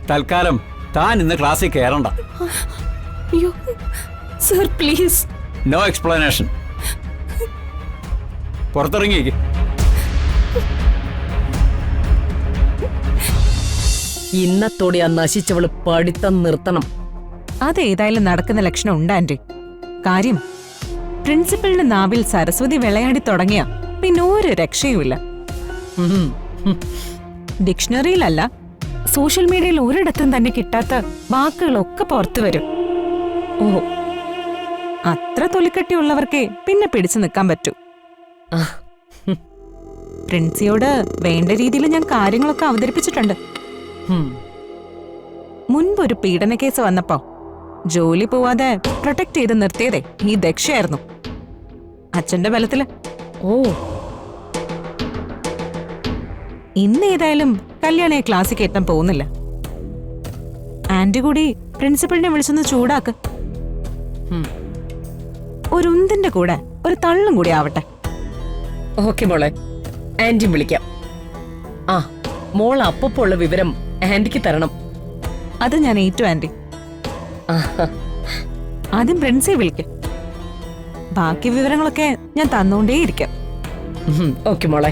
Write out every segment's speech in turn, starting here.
തൽക്കാലം താൻ ഇന്ന് ക്ലാസ്സിൽ കയറണ്ട. അയ്യോ സർ പ്ലീസ്. No explanation. പുറത്തിറങ്ങിയേക്ക്. ഇന്നത്തോടെ ആ നശിച്ചവള് പഠിത്തം നിർത്തണം. അതേതായാലും നടക്കുന്ന ലക്ഷണം ഉണ്ട് ആന്റി. കാര്യം പ്രിൻസിപ്പലിന്റെ നാവിൽ സരസ്വതി വിളയാടി തുടങ്ങിയ പിന്നെ ഒരു രക്ഷയുമില്ല. ഡിക്ഷണറിയിലല്ല, സോഷ്യൽ മീഡിയയിൽ ഒരിടത്തും തന്നെ കിട്ടാത്ത വാക്കുകളൊക്കെ പുറത്തു വരും. ഓ, അത്ര തൊലിക്കട്ടിയുള്ളവർക്കേ പിന്നെ പിടിച്ചു നിൽക്കാൻ പറ്റൂ. പ്രിൻസിയോട് വേണ്ട രീതിയിൽ ഞാൻ കാര്യങ്ങളൊക്കെ അവതരിപ്പിച്ചിട്ടുണ്ട്. മുൻപൊരു പീഡന കേസ് വന്നപ്പോ ജോലി പോവാതെ പ്രൊട്ടക്ട് ചെയ്ത് നിർത്തിയതേ ഈ ദക്ഷയായിരുന്നു, അച്ഛന്റെ ബലത്തില്. ഓ, ഇന്ന് ഏതായാലും കല്യാണിയെ ക്ലാസ്സിൽ കയറ്റാൻ പോകുന്നില്ല. ആന്റി കൂടി പ്രിൻസിപ്പളിനെ വിളിച്ചൊന്ന് ചൂടാക്ക്. ഒരു ഉന്തിന്റെ കൂടെ ഒരു തള്ളും കൂടി ആവട്ടെ. ഓക്കെ മോളെ, ആന്റി വിളിക്കാം. ആ, മോൾ അപ്പുള്ള വിവരം ആന്റിക്ക് തരണം. അത് ഞാൻ ഏറ്റു ആന്റി. ആഹാ. ആദ്യം പ്രിൻസിയെ വിളിക്ക്. ബാക്കി വിവരങ്ങളൊക്കെ ഞാൻ തന്നുകൊണ്ടേയിരിക്കാം. ഓക്കെ മോളെ.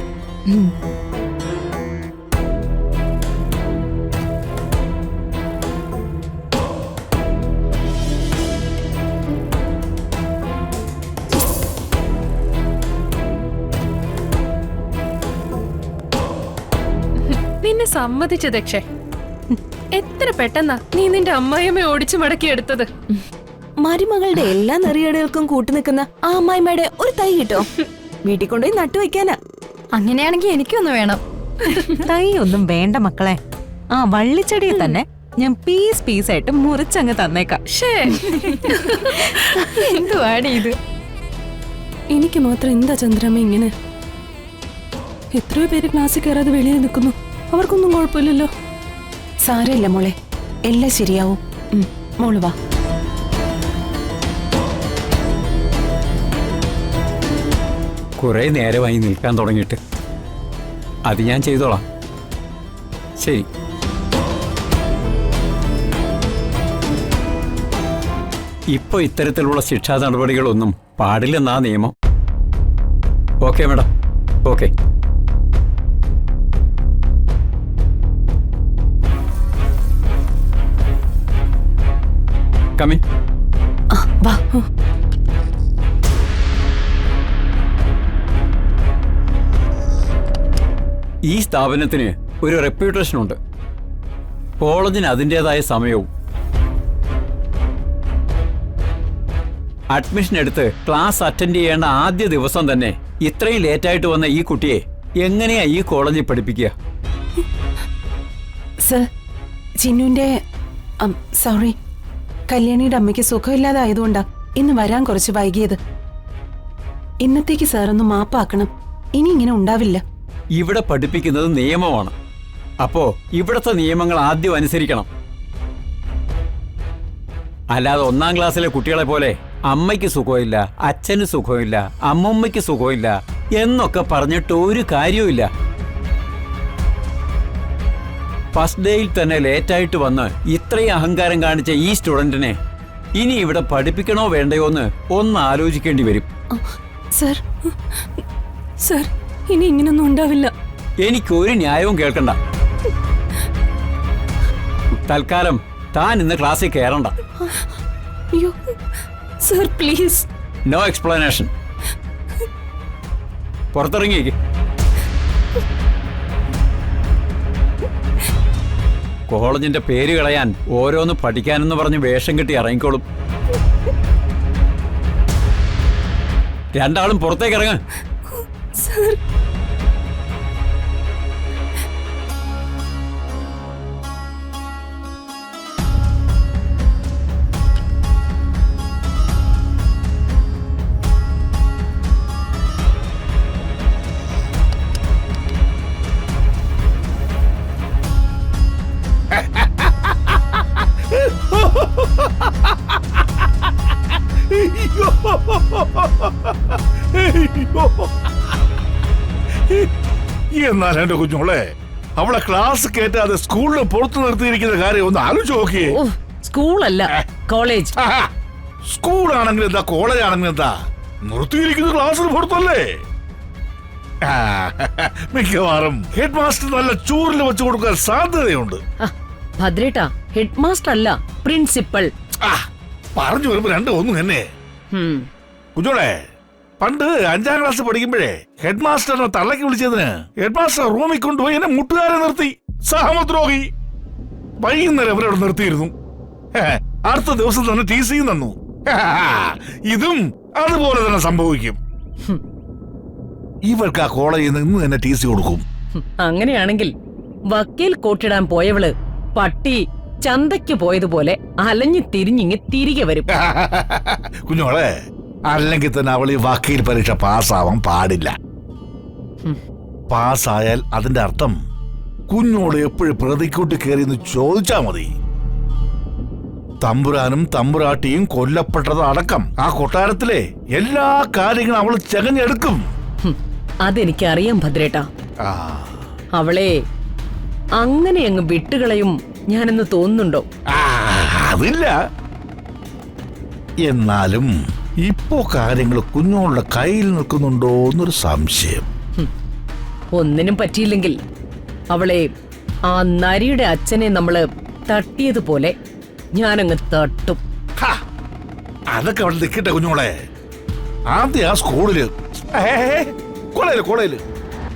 നിന്നെ സമ്മതിച്ചു ദക്ഷേ. എത്ര പെട്ടെന്നാ നീ നിന്റെ അമ്മായിയമ്മയെ ഓടിച്ചു മടക്കിയെടുത്തത്. മരുമകളുടെ എല്ലാ നെറിയടകൾക്കും കൂട്ടുനിൽക്കുന്ന ആ അമ്മായിമ്മയുടെ ഒരു തൈ കിട്ടോ? വീട്ടിൽ കൊണ്ടുപോയി നട്ടുവെക്കാനാ. അങ്ങനെയാണെങ്കിൽ എനിക്കൊന്ന് വേണം. തൈ ഒന്നും വേണ്ട മക്കളെ, ആ വള്ളിച്ചെടിയെ തന്നെ ഞാൻ പീസ് പീസായിട്ട് മുറിച്ചങ്ങ് തന്നേക്കാം. എന്തുവാടി ഇത്? എനിക്ക് മാത്രം എന്താ ചന്ദ്രമ്മ ഇങ്ങനെ? എത്രയോ പേര് ക്ലാസ്സിൽ കയറാതെ വെളിയിൽ നിൽക്കുന്നു, അവർക്കൊന്നും കുഴപ്പമില്ലല്ലോ. സാരമില്ല മോളെ, എല്ലാം ശരിയാവും. മോള് വാ. കുറെ നേരമായി നിൽക്കാൻ തുടങ്ങിയിട്ട്. അത് ഞാൻ ചെയ്തോളാം. ശരി. ഇപ്പൊ ഇത്തരത്തിലുള്ള ശിക്ഷാ നടപടികളൊന്നും പാടില്ലെന്നാ നിയമം. Okay madam, okay. കമിൻ. വാ. ഈ സ്ഥാപനത്തിന് ഒരു റെപ്യൂട്ടേഷൻ ഉണ്ട്. കോളേജിന് അതിൻ്റെതായ സമയവും. അഡ്മിഷൻ എടുത്ത് ക്ലാസ് അറ്റൻഡ് ചെയ്യേണ്ട ആദ്യ ദിവസം തന്നെ ഇത്രയും ലേറ്റായിട്ട് വന്ന ഈ കുട്ടിയെ എങ്ങനെയാ ഈ കോളേജിൽ പഠിപ്പിക്കുക? സർ, ചിന്നുവിന്റെ സോറി, കല്യാണിയുടെ അമ്മയ്ക്ക് സുഖമില്ലാതായതുകൊണ്ടാ ഇന്ന് വരാൻ കുറച്ച് വൈകിയത്. ഇന്നത്തേക്ക് സാറൊന്ന് മാപ്പാക്കണം. ഇനി ഇങ്ങനെ ഉണ്ടാവില്ല. ഇവിടെ പഠിപ്പിക്കുന്നത് നിയമമാണ്. അപ്പോ ഇവിടുത്തെ നിയമങ്ങൾ ആദ്യം അനുസരിക്കണം. അല്ലാതെ 1-ാം ക്ലാസ്സിലെ കുട്ടികളെ പോലെ അമ്മയ്ക്ക് സുഖമില്ല, അച്ഛന് സുഖമില്ല, അമ്മമ്മയ്ക്ക് സുഖമില്ല എന്നൊക്കെ പറഞ്ഞിട്ട് ഒരു കാര്യവുമില്ല. ഫസ്റ്റ് ഡേയിൽ തന്നെ ലേറ്റായിട്ട് വന്ന് ഇത്രയും അഹങ്കാരം കാണിച്ച ഈ സ്റ്റുഡന്റിനെ ഇനി ഇവിടെ പഠിപ്പിക്കണോ വേണ്ടയോ എന്ന് ഒന്ന് ആലോചിക്കേണ്ടി വരും. സർ, സർ, ഇനി ഇങ്ങനൊന്നും ഉണ്ടാവില്ല. എനിക്കൊരു ന്യായവും കേൾക്കണ്ട. തൽക്കാലം താൻ ഇന്ന് ക്ലാസ്സിൽ കയറണ്ട. അയ്യോ സർ പ്ലീസ്. No explanation. പുറത്തിറങ്ങിയേക്ക്. കോളേജിന്റെ പേര് കളയാൻ ഓരോന്ന് പഠിക്കാനെന്ന് പറഞ്ഞ് വേഷം കെട്ടി ഇറങ്ങിക്കോളും. രണ്ടാളും പുറത്തേക്ക് ഇറങ്ങ. സർ, എന്നാൽ എന്റെ കുഞ്ഞോളെ, അവളെ ക്ലാസ് കേറ്റാതെ സ്കൂളിന് പുറത്തു നിർത്തിയിരിക്കുന്ന കാര്യം ഒന്ന് ആലോചിച്ച് നോക്കിയേ. ഓ സ്കൂളല്ല കോളേജ്. സ്കൂളാണെങ്കിൽ എന്താ, കോളേജ് ആണെങ്കിൽ എന്താ, നിർത്തിയിരിക്കുന്ന ക്ലാസ്സിന് പുറത്തല്ലേ? മിക്കവാറും ഹെഡ് മാസ്റ്റർ നല്ല ചൂരിൽ വെച്ച് കൊടുക്കാൻ സാധ്യതയുണ്ട്. ഭദ്രേട്ടാ, ഹെഡ് മാസ്റ്റർ അല്ല, പ്രിൻസിപ്പൽ. പറഞ്ഞു വരുമ്പോ രണ്ടും ഒന്നും തന്നെ. കുഞ്ഞോളെ, പണ്ട് 5ാം ക്ലാസ് പഠിക്കുമ്പോഴേ ഹെഡ് മാസ്റ്ററിനെ തള്ളക്ക് വിളിച്ചതിന് ഹെഡ് മാസ്റ്റർ റൂമിൽ കൊണ്ടുപോയി എന്നെ മുട്ടുകാരെ നിർത്തി. സഹമദ്രോഹി. വൈകുന്നേരം അവരവിടെ നിർത്തിയിരുന്നു. അടുത്ത ദിവസം തന്നെ TC തന്നു. ഇതും അതുപോലെ തന്നെ സംഭവിക്കും. ഇവർക്ക് ആ കോളേജിൽ നിന്ന് ഇന്ന് തന്നെ TC കൊടുക്കും. അങ്ങനെയാണെങ്കിൽ വക്കീൽ കോട്ടിടാൻ പോയവള് പട്ടി ചന്തയ്ക്ക് പോയതുപോലെ അലഞ്ഞു തിരിഞ്ഞിങ്ങി തിരികെ വരും. കുഞ്ഞോളെ, അല്ലെങ്കിൽ തന്നെ അവൾ ഈ വക്കീൽ പരീക്ഷ പാസ്സാവാൻ പാടില്ല. പാസ്സായാൽ അതിന്റെ അർത്ഥം കുഞ്ഞോട് എപ്പോഴും പ്രതിക്കൂട്ടി കയറിയെന്ന് ചോദിച്ചാ മതി. തമ്പുരാനും തമ്പുരാട്ടിയും കൊല്ലപ്പെട്ടത് അടക്കം ആ കൊട്ടാരത്തിലെ എല്ലാ കാര്യങ്ങളും അവൾ ചെകഞ്ഞെടുക്കും. അതെനിക്കറിയാം ഭദ്രേട്ടാ. അവളെ അങ്ങനെ അങ്ങ് വിട്ടുകളയും ഞാനെന്ന് തോന്നുന്നുണ്ടോ? അതില്ല. എന്നാലും ഇപ്പോ കാര്യങ്ങൾ കുഞ്ഞോളുടെ കയ്യിൽ നിൽക്കുന്നുണ്ടോ എന്നൊരു സംശയം. ഒന്നിനും പറ്റിയില്ലെങ്കിൽ അവളെ ആ നരിയുടെ അച്ഛനെ നമ്മള് തട്ടിയതുപോലെ ഞാനങ്ങ് തട്ടും. അതൊക്കെ അവിടെ നിൽക്കട്ടെ കുഞ്ഞോളെ. ആദ്യം ആ സ്കൂളില് കോളേജില്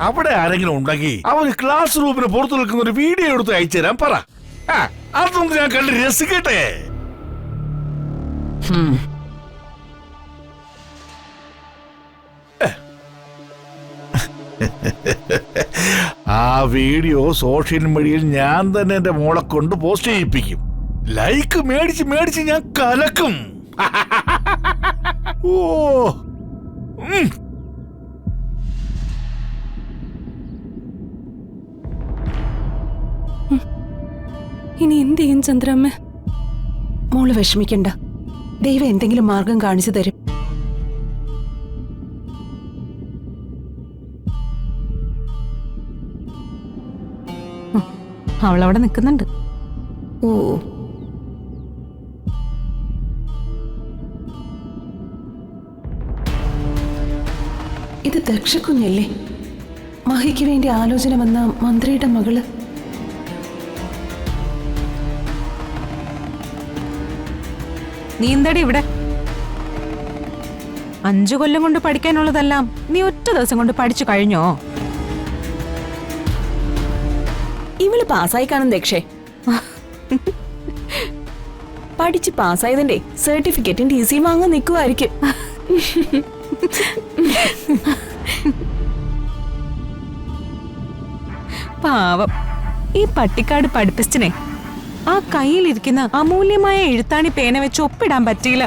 അവിടെ ആരെങ്കിലും ഉണ്ടെങ്കിൽ അവര് ക്ലാസ് റൂമിന് പുറത്തു നിൽക്കുന്ന ഒരു വീഡിയോ എടുത്ത് അയച്ചു തരാൻ പറ. അതൊന്നും ഞാൻ കണ്ട് രസിക്കട്ടെ. ആ വീഡിയോ സോഷ്യൽ മീഡിയയിൽ ഞാൻ തന്നെ എന്റെ മോളെ കൊണ്ട് പോസ്റ്റ് ചെയ്യിപ്പിക്കും. ലൈക്ക് മേടിച്ച് മേടിച്ച് ഞാൻ കലക്കും. ഓ ഇനി എന്ത് ചെയ്യും ചന്ദ്രമ്മ? മോള് വിഷമിക്കണ്ട, ദൈവം എന്തെങ്കിലും മാർഗം കാണിച്ചു തരും. അവളവിടെ നിൽക്കുന്നുണ്ട്. ഓ, ഇത് ദക്ഷക്കുഞ്ഞല്ലേ? മഹിക്ക് വേണ്ടി ആലോചന വന്ന മന്ത്രിയുടെ മകള്. നീ എന്താടി ഇവിടെ? 5 കൊല്ലം കൊണ്ട് പഠിക്കാനുള്ളതെല്ലാം നീ ഒറ്റ ദിവസം കൊണ്ട് പഠിച്ചു കഴിഞ്ഞോ? ഇവള് പാസ്സായി കാണും ദക്ഷേ. പഠിച്ച് പാസ്സായതിന്റെ സർട്ടിഫിക്കറ്റും TC വാങ്ങാൻ നിൽക്കുമായിരിക്കും. പാവം ഈ പട്ടിക്കാട് പഠിപ്പിച്ചിനെ ആ കയ്യിലിരിക്കുന്ന അമൂല്യമായ എഴുത്താണി പേന വെച്ച് ഒപ്പിടാൻ പറ്റിയില്ല.